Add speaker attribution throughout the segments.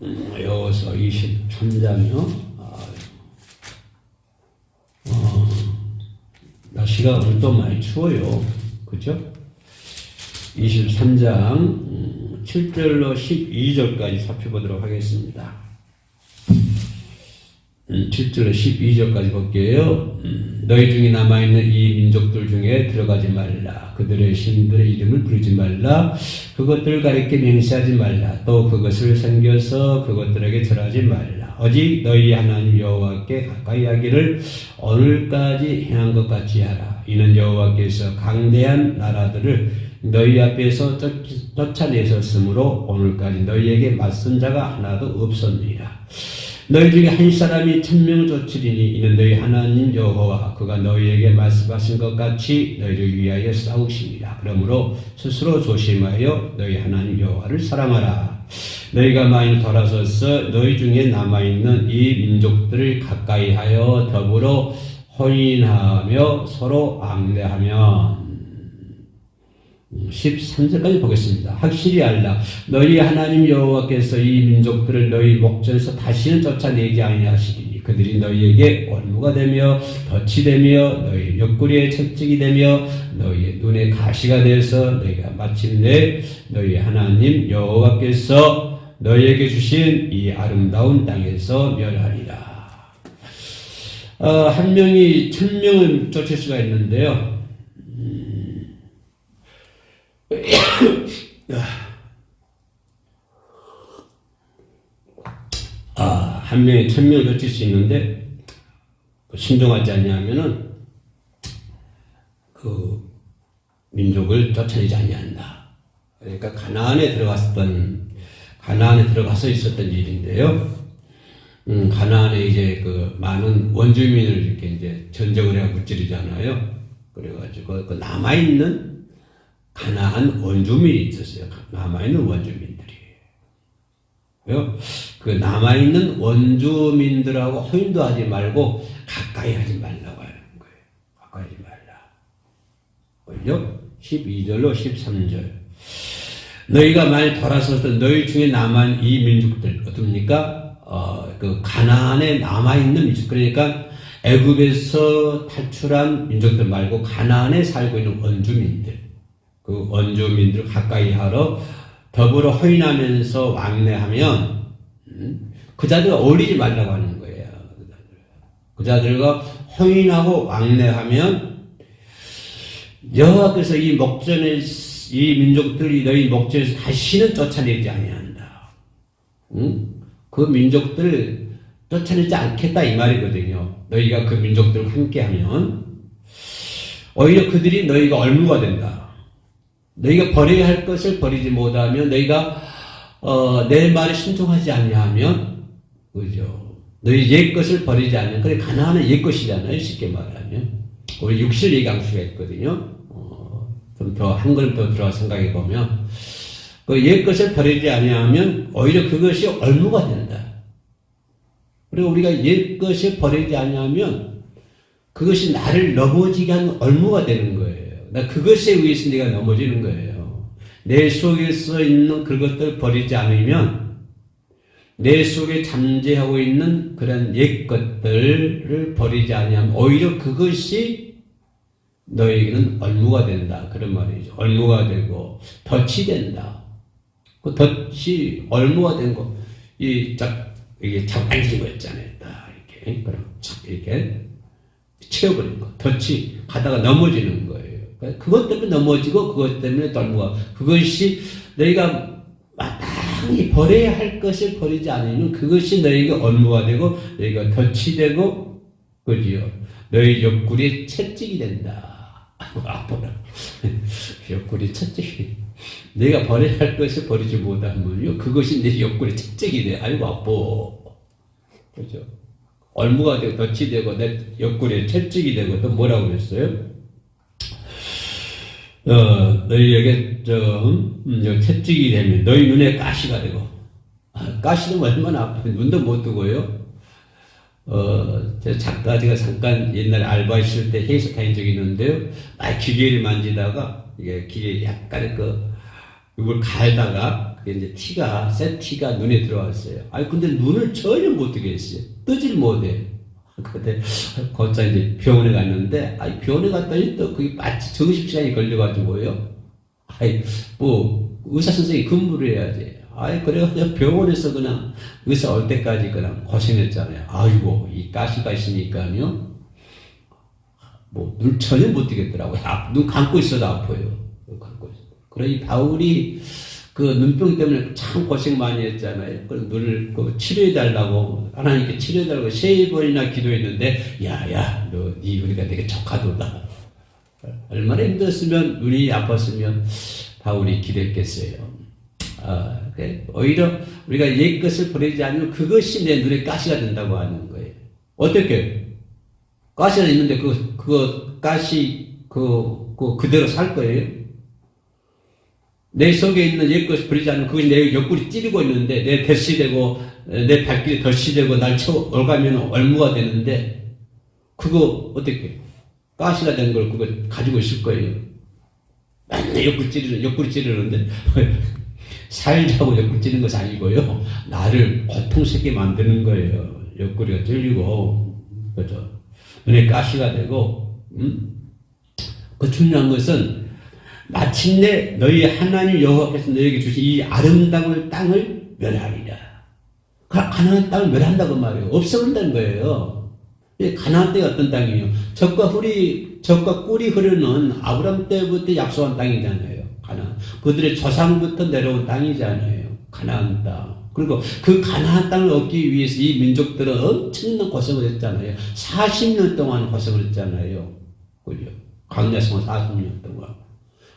Speaker 1: 여호수아 23장이요. 날씨가 오늘 또 많이 추워요. 그죠? 23장 7절로 12절까지 살펴보도록 하겠습니다. 7절로 12절까지 볼게요. 너희 중에 남아있는 이 민족들 중에 들어가지 말라. 그들의 신들의 이름을 부르지 말라. 그것들을 가리켜 맹세하지 말라. 또 그것을 섬겨서 그것들에게 절하지 말라. 오직 너희 하나님 여호와께 가까이 하기를 오늘까지 행한 것 같이 하라. 이는 여호와께서 강대한 나라들을 너희 앞에서 쫓아내셨으므로 오늘까지 너희에게 맞선 자가 하나도 없었느니라. 너희 중에 한 사람이 1000명을 쫓으리니 이는 너희 하나님 여호와 그가 너희에게 말씀하신 것 같이 너희를 위하여 싸우십니다. 그러므로 스스로 조심하여 너희 하나님 여호와를 사랑하라. 너희가 많이 돌아서서 너희 중에 남아있는 이 민족들을 가까이하여 더불어 혼인하며 서로 왕래하면 13절까지 보겠습니다. 확실히 알라. 너희 하나님 여호와께서 이 민족들을 너희 목전에서 다시는 쫓아내지 아니하시리니 그들이 너희에게 올무가 되며 덫이 되며 너희 옆구리에 채찍이 되며 너희의 눈에 가시가 되어서 너희가 마침내 너희 하나님 여호와께서 너희에게 주신 이 아름다운 땅에서 멸하리라. 한 명이 1000명을 쫓을 수가 있는데요. 한 명이 1000명을 쫓을 수 있는데 순종하지 않냐면은 그 민족을 쫓아내지 아니한다. 그러니까 가나안에 들어가서 있었던 일인데요. 가나안에 이제 그 많은 원주민을 이렇게 이제 전쟁을 해가 무찌르잖아요. 그래가지고 그 남아있는 가나안 원주민이 있었어요. 남아있는 원주민들이. 그 남아있는 원주민들하고 혼인도 하지 말고 가까이 하지 말라고 하는 거예요. 가까이 하지 말라. 그죠? 12절로 13절. 너희가 많이 돌아서서 너희 중에 남은 이 민족들, 어떻습니까? 그 가나안에 남아있는 민족, 그러니까 애굽에서 탈출한 민족들 말고 가나안에 살고 있는 원주민들. 그 원주민들을 가까이 하러 더불어 혼인하면서 왕래하면 그 자들과 어울리지 말라고 하는 거예요. 그 자들과 혼인하고 왕래하면 여호와께서 이 민족들이 너희 목전에서 다시는 쫓아내지 아니한다. 그 민족들을 쫓아내지 않겠다 이 말이거든요. 너희가 그 민족들과 함께하면 오히려 그들이 너희가 얼무가 된다. 너희가 버려야 할 것을 버리지 못하면 너희가 내 말에 순종하지 아니하면 그죠? 너희 옛 것을 버리지 않으면 그래 가나안은 옛 것이잖아요. 쉽게 말하면 우리 육실 얘기할 수가 있거든요. 좀 더 한 걸음 더 들어가 생각해 보면 그 옛 것을 버리지 아니하면 오히려 그것이 얼무가 된다. 그리고 우리가 옛 것을 버리지 아니하면 그것이 나를 넘어지게 하는 얼무가 되는 거예요. 나 그것에 의해서 네가 넘어지는 거예요. 내 속에서 있는 그것들 버리지 않으면 내 속에 잠재하고 있는 그런 옛 것들을 버리지 않으면 오히려 그것이 너에게는 얼무가 된다. 그런 말이죠. 얼무가 되고 덫이 된다. 그 덫이 얼무가 된 거, 이게 자판진 거 있잖아요. 딱 이렇게 그럼 이렇게 채워버린 거. 덫이 가다가 넘어지는 거예요. 그것 때문에 넘어지고 그것 때문에 떨무가 그것이 너희가 마땅히 버려야 할 것을 버리지 않으면 그것이 너희에게 얼무가 되고 너희가 덫이 되고 그지요. 너희 옆구리에 채찍이 된다. 아파라. 옆구리 채찍이. 내가 버려야 할 것을 버리지 못하면요 그것이 내 옆구리 채찍이 돼. 아이고 아파. 그죠? 얼무가 되고 덫이 되고 내 옆구리에 채찍이 되고 또 뭐라고 그랬어요? 너희에게 채찍이 되면 너희 눈에 가시가 되고 가시는 얼마나 아프면 눈도 못 뜨고요. 제가 잠깐 옛날에 알바했을 때 회사 다닌 적이 있는데요. 기계를 만지다가 이게 기계 약간 이걸 갈다가 그게 이제 새 티가 눈에 들어왔어요. 아니, 근데 눈을 전혀 못 뜨게 했어요. 뜨질 못해. 근데, 곧장 이제 병원에 갔는데, 아이, 병원에 갔더니 또 그게 마치 점심시간이 걸려가지고요. 아이, 뭐, 의사 선생님이 근무를 해야지. 아이, 그래가지고 병원에서 그냥 의사 올 때까지 그냥 고생했잖아요. 아이고, 이 가시가 있으니까요. 뭐, 눈 전혀 못 뜨겠더라고요. 눈 감고 있어도 아파요. 감고 있어. 그러니 바울이 그 눈병 때문에 참 고생 많이 했잖아요. 그 눈을 치료해달라고, 하나님께 치료해달라고 3번이나 기도했는데, 야, 네 우리가 되게 척하도다. 얼마나 힘들었으면, 눈이 아팠으면 바울이 기도했겠어요. 오히려 우리가 옛 것을 버리지 않으면 그것이 내 눈에 가시가 된다고 하는 거예요. 어떻게? 가시가 있는데 그거 가시 그대로 살 거예요? 내 속에 있는 옛 것을 버리지 않으면 그것이 내 옆구리 찌르고 있는데 내 덫이 되고 내 발길이 덫이 되고 날 올가면 얼무가 되는데 그거 어떻게? 가시가 된 걸 그거 가지고 있을 거예요. 맨날 옆구리 찌르는데 살자고 옆구리 찌르는 것이 아니고요. 나를 고통스럽게 만드는 거예요. 옆구리가 찔리고, 그죠? 눈에 가시가 되고, 그 중요한 것은 마침내 너희 하나님 여호와께서 너희에게 주신 이 아름다운 땅을 멸하리라. 가나안 땅을 멸한다고 말이에요. 없애버린다는 거예요. 가나안 땅이 어떤 땅이에요? 젖과 꿀이 흐르는 아브람 때부터 약속한 땅이잖아요. 가나안. 그들의 조상부터 내려온 땅이잖아요. 가나안 땅. 그리고 그 가나안 땅을 얻기 위해서 이 민족들은 엄청난 고생을 했잖아요. 40년 동안 고생을 했잖아요. 그죠? 광야 생활 40년 동안.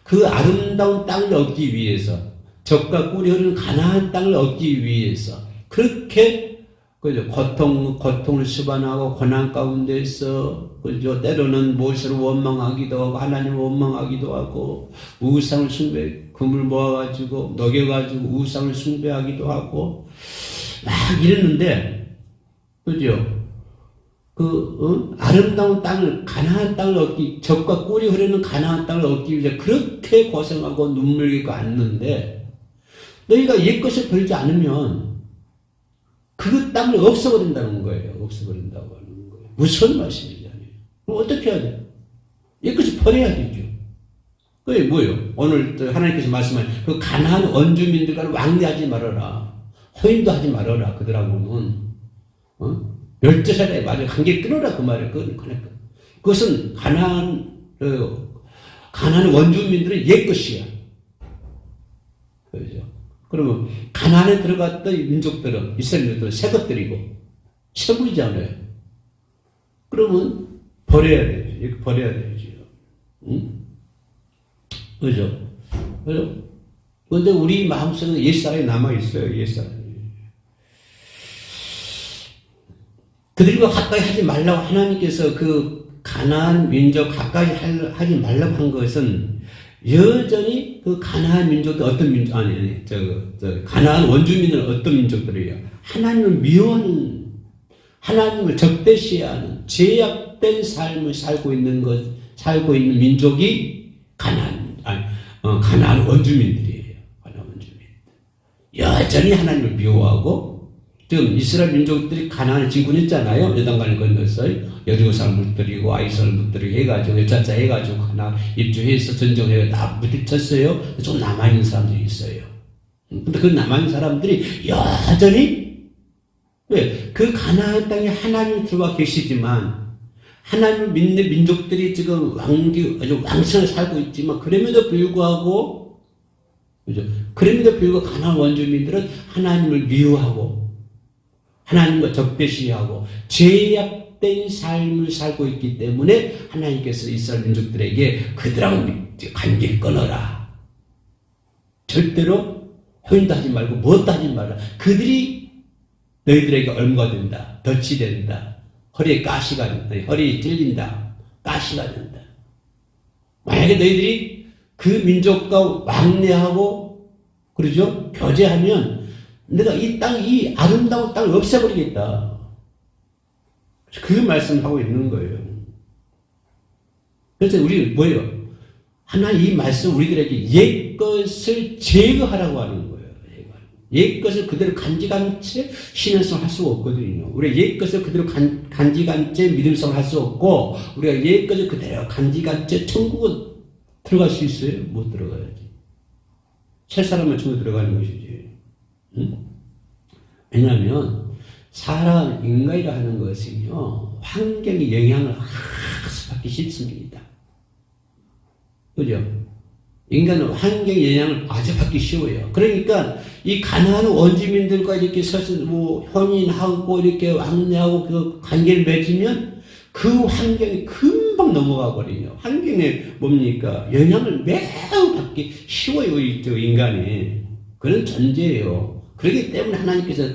Speaker 1: 그 아름다운 땅을 얻기 위해서, 젖과 꿀이 흐르는 가나안 땅을 얻기 위해서 그렇게 그죠? 고통을 수반하고 고난 가운데서, 그죠? 때로는 무엇을 원망하기도 하고, 하나님을 원망하기도 하고, 우상을 금을 모아가지고, 녹여가지고, 우상을 숭배하기도 하고, 막 이랬는데, 그죠? 아름다운 땅을, 가나안 땅을 젖과 꿀이 흐르는 가나안 땅을 얻기 위해서 그렇게 고생하고 눈물 흘리고 왔는데, 너희가 옛 것을 버리지 않으면, 그 땅을 없애버린다는 거예요. 없애버린다고 하는 거예요. 무슨 말씀이잖아요. 그럼 어떻게 해야 돼요? 이것이 버려야 되죠. 그게 뭐예요? 오늘 하나님께서 말씀하신 그 가나안 원주민들과는 왕래하지 말아라. 호인도 하지 말아라. 그들하고는. 멸절하라. 말이에요. 관계 끊어라. 그 말이에요. 그것은 가나안 원주민들의 옛 것이야. 그렇죠? 그러면 가나안에 들어갔던 민족들은 이스라엘 민족들은 새 것들이고 새 보이잖아요. 그러면 버려야 되죠. 이렇게 버려야 되죠. 응? 그죠? 그런데 우리 마음속에 옛사람이 남아있어요. 옛사람이. 그들과 가까이 하지 말라고 하나님께서 그 가나안 민족 가까이 하지 말라고 한 것은 여전히 그 가나안 민족들 어떤 민족 가나안 원주민은 어떤 민족들이에요? 하나님을 미워하는, 하나님을 적대시하는 제약된 삶을 살고 있는 민족이 가나안 원주민들이에요. 가나안 원주민. 여전히 하나님을 미워하고, 지금 이스라엘 민족들이 가나안을 진군했잖아요. 요단강을 건너서 여리고 사람 무뜨리고 아이스를 무뜨리고 해가지고 여차차 해가지고 하나 입주해서 전쟁해 다 무딪혔어요. 좀 남아있는 사람들이 있어요. 근데 그 남아있는 사람들이 여전히 왜? 그 가나안 땅에 하나님이 들어와 계시지만 하나님을 믿는 민족들이 지금 아주 왕성하게 살고 있지만 그럼에도 불구하고 그죠? 그럼에도 불구하고 가나안 원주민들은 하나님을 미워하고 하나님과 적대시하고 죄악된 삶을 살고 있기 때문에 하나님께서 이스라엘 민족들에게 그들하고 관계를 끊어라. 절대로 호인도 하지 말고 무엇도 하지 말라. 그들이 너희들에게 얼무가 된다. 덫이 된다. 허리에 가시가 된다. 허리에 찔린다. 가시가 된다. 만약에 너희들이 그 민족과 왕래하고 그러죠? 교제하면 내가 이 아름다운 땅을 없애버리겠다. 그 말씀을 하고 있는 거예요. 그래서 우리 뭐예요? 하나님 이 말씀 우리들에게 옛 것을 제거하라고 하는 거예요. 옛것을 그대로 간직한채 신앙생활 할 수가 없거든요. 우리가 옛것을 그대로 간직한채 믿음생활 할 수 없고, 우리가 옛것을 그대로 간직한채 천국은 들어갈 수 있어요? 못 들어가야지. 새 사람만 천국 들어가는 것이지. 응? 왜냐하면 사람 인간이라 하는 것은요, 환경의 영향을 아주 받기 쉽습니다. 그죠? 인간은 환경의 영향을 아주 받기 쉬워요. 그러니까 이 가난한 원주민들과 이렇게 서서 뭐 혼인하고 이렇게 왕래하고 그 관계를 맺으면 그 환경이 금방 넘어가 버리요. 환경에 뭡니까? 영향을 매우 받기 쉬워요, 인간이. 그런 존재예요. 그렇기 때문에 하나님께서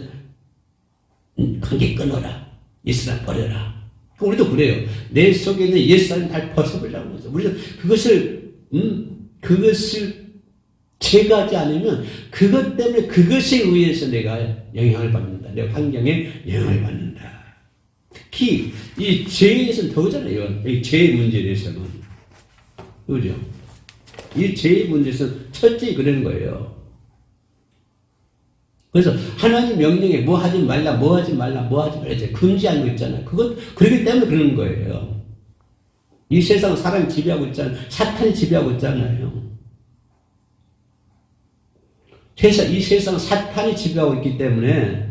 Speaker 1: 관계 끊어라. 옛사람 버려라. 우리도 그래요. 내 속에 있는 옛사람 다 벗어버리라고 해서 우리도 그것을 제거하지 않으면 그것 때문에 그것에 의해서 내가 영향을 받는다. 내 환경에 영향을 받는다. 특히 이 죄에 대해서는 더잖아요. 이 죄의 문제에 대해서는. 그죠? 이 죄의 문제에서는 철저히 그러는 거예요. 그래서 하나님 명령에 뭐 하지 말라, 뭐 하지 말라, 뭐 하지 말라 금지하는 거 있잖아요. 그렇기 때문에 그러는 거예요. 이 세상 사람이 지배하고 있잖아요. 사탄이 지배하고 있잖아요. 이 세상 사탄이 지배하고 있기 때문에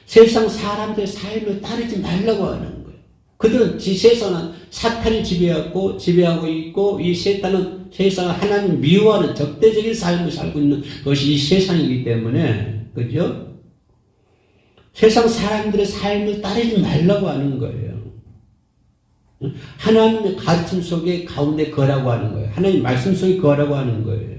Speaker 1: 세상 사람들의 삶을 따르지 말라고 하는 거예요. 그들은 이 세상은 사탄이 지배하고 있고 이 세상은 하나님 미워하는 적대적인 삶을 살고 있는 것이 이 세상이기 때문에 그죠? 세상 사람들의 삶을 따르지 말라고 하는 거예요. 하나님의 가르침 속에 가운데 거라고 하는 거예요. 하나님 말씀 속에 거라고 하는 거예요.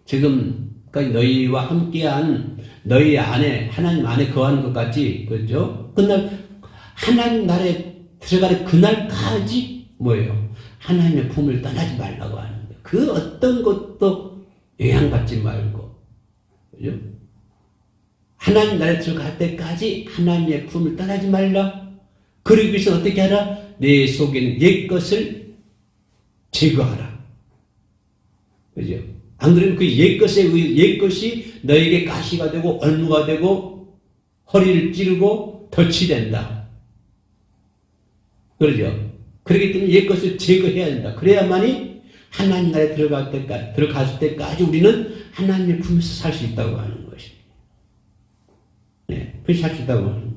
Speaker 1: 지금까지 너희와 함께한 너희 안에 하나님 안에 거하는 것까지 그죠? 그날 하나님 나라에 들어가는 그날까지 뭐예요? 하나님의 품을 떠나지 말라고 하는 거예요. 그 어떤 것도 영향받지 말고 그죠? 하나님 나라에 들어갈 때까지 하나님의 품을 떠나지 말라. 그러기 위해서 어떻게 하라? 내 속에는 옛것을 제거하라. 그죠? 안 그러면 그 옛것이 너에게 가시가 되고 얼무가 되고 허리를 찌르고 덫이 된다. 그러죠? 그렇기 때문에 옛것을 제거해야 된다. 그래야만이 하나님 나라에 들어갔을 때까지 우리는 하나님의 품에서 살 수 있다고 하는 것입니다. 네, 그렇게 살 수 있다고 하는 거예요.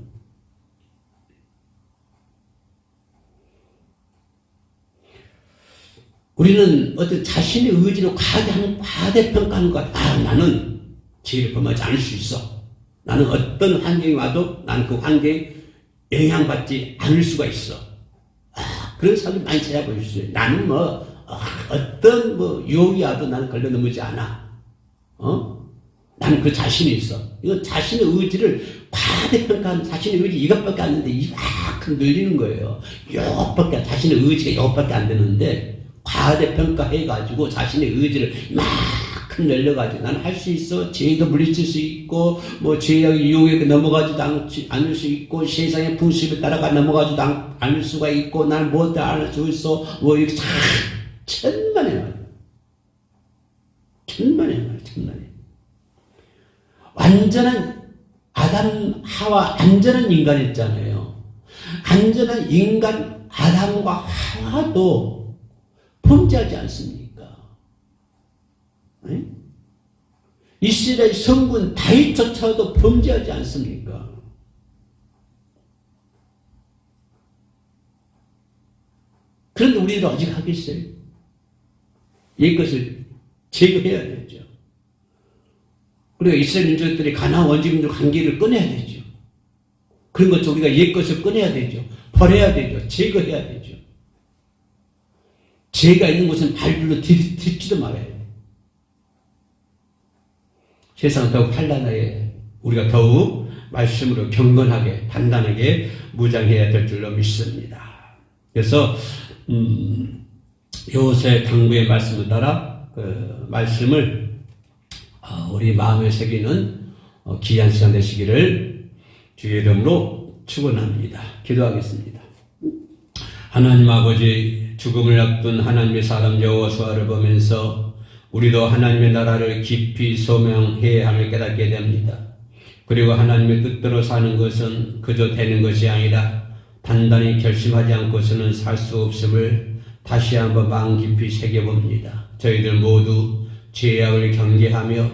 Speaker 1: 우리는 어떤 자신의 의지로 과대평가하는 것 같아. 나는 죄를 범하지 않을 수 있어. 나는 어떤 환경이 와도 나는 그 환경에 영향받지 않을 수가 있어. 그런 사람이 많이 찾아보셨어요. 나는 어떤 유혹이 와도 나는 걸려 넘어지지 않아. 나는 그 자신이 있어. 이건 자신의 의지를 과대평가하는 자신의 의지 이것밖에 안 되는데 이만큼 늘리는 거예요. 자신의 의지가 이것밖에 안 되는데 과대평가해가지고 자신의 의지를 이만큼 늘려가지고 나는 할 수 있어. 죄도 물리칠 수 있고 죄의 유혹에 넘어가지도 않을 수 있고 세상의 풍습에 따라가 넘어가지도 않을 수가 있고 나는 뭐도 안 할 수 있어. 이렇게 천만의 말. 완전한 아담 하와 안전한 인간이었잖아요. 안전한 인간 아담과 하와도 범죄하지 않습니까? 네? 이스라엘 성군 다윗조차도 범죄하지 않습니까? 그런데 우리는 아직 하겠어요? 이것을 제거해야 되죠. 그리고 이스라엘 민족들이 가나안 원주민들 관계를 끊어야 되죠. 그런 것도 우리가 옛것을 끊어야 되죠. 버려야 되죠. 제거해야 되죠. 죄가 있는 곳은 발들로 딛지도 말아야 돼. 세상 더욱 환난하에 우리가 더욱 말씀으로 경건하게 단단하게 무장해야 될 줄로 믿습니다. 그래서 요새 당부의 말씀을 따라 그 말씀을 우리 마음에 새기는 귀한 시간 되시기를 주의 이름으로 축원합니다. 기도하겠습니다. 하나님 아버지, 죽음을 앞둔 하나님의 사람 여호수아를 보면서 우리도 하나님의 나라를 깊이 소명해야 함을 깨닫게 됩니다. 그리고 하나님의 뜻대로 사는 것은 그저 되는 것이 아니라 단단히 결심하지 않고서는 살 수 없음을 다시 한번 마음 깊이 새겨봅니다. 저희들 모두 죄악을 경계하며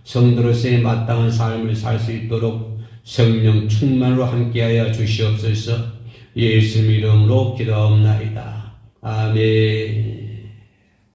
Speaker 1: 성도로서의 마땅한 삶을 살 수 있도록 성령 충만으로 함께하여 주시옵소서. 예수님 이름으로 기도하옵나이다. 아멘.